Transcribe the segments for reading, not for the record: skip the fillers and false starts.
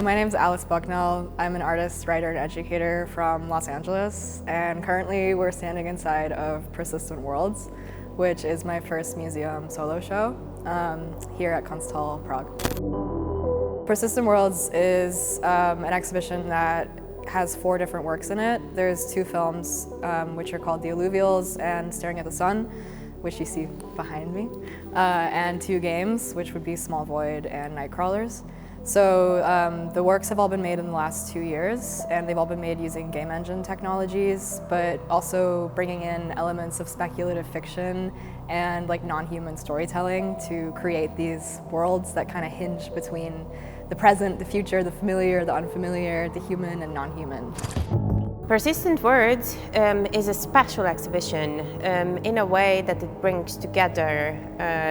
My name is Alice Bucknell. I'm an artist, writer, and educator from Los Angeles, and currently we're standing inside of Persistent Worlds, which is my first museum solo show here at Kunsthalle Praha. Persistent Worlds is an exhibition that has 4 different works in it. There's 2 films which are called The Alluvials and Staring at the Sun, which you see behind me, and 2 games, which would be Small Void and Nightcrawlers. So the works have all been made in the last 2 years, and they've all been made using game engine technologies, but also bringing in elements of speculative fiction and like non-human storytelling to create these worlds that kind of hinge between the present, the future, the familiar, the unfamiliar, the human and non-human. Persistent Worlds is a special exhibition in a way that it brings together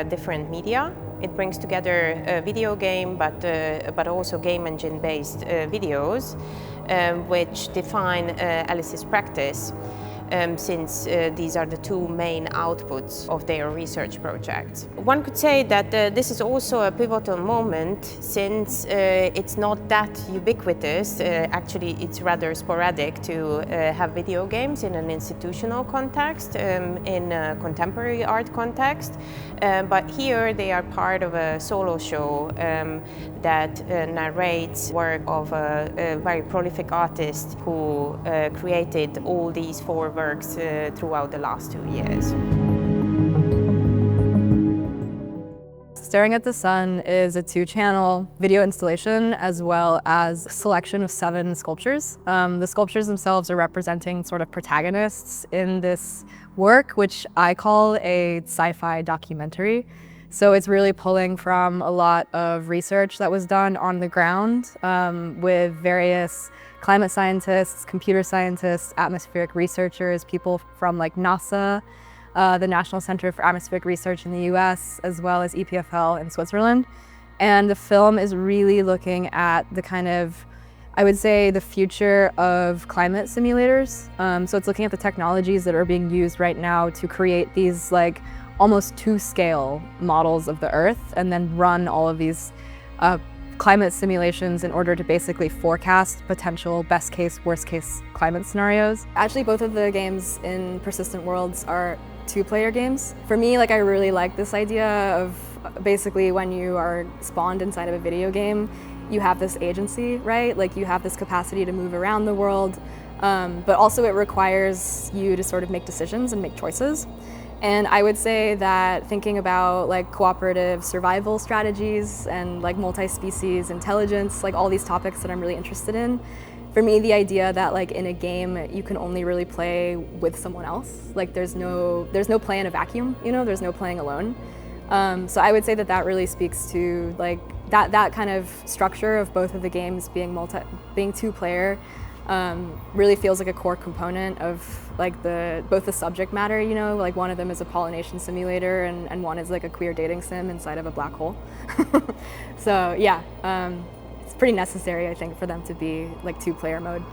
different media. It brings together a video game, but also game engine-based videos, which define Alice's practice, since these are the 2 main outputs of their research project. One could say that this is also a pivotal moment, since it's not that ubiquitous. Actually, it's rather sporadic to have video games in an institutional context, in a contemporary art context. But here they are part of a solo show that narrates work of a very prolific artist who created all these 4 works throughout the last 2 years. Staring at the Sun is a 2-channel video installation as well as a selection of 7 sculptures. The sculptures themselves are representing sort of protagonists in this work, which I call a sci-fi documentary. So it's really pulling from a lot of research that was done on the ground with various climate scientists, computer scientists, atmospheric researchers, people from like NASA, the National Center for Atmospheric Research in the US, as well as EPFL in Switzerland. And the film is really looking at the kind of, I would say, the future of climate simulators. So it's looking at the technologies that are being used right now to create these like almost 2-scale models of the Earth and then run all of these climate simulations in order to basically forecast potential best case, worst case climate scenarios. Actually, both of the games in Persistent Worlds are 2-player games. For me, like, I really like this idea of basically when you are spawned inside of a video game, you have this agency, right? Like, you have this capacity to move around the world, but also it requires you to sort of make decisions and make choices. And I would say that thinking about like cooperative survival strategies and like multi-species intelligence, like all these topics that I'm really interested in, for me the idea that like in a game you can only really play with someone else, like there's no play in a vacuum, you know, there's no playing alone. So I would say that that really speaks to like that kind of structure of both of the games being 2-player. Really feels like a core component of like both the subject matter, you know, like one of them is a pollination simulator and one is like a queer dating sim inside of a black hole. So yeah, it's pretty necessary, I think, for them to be like 2-player mode.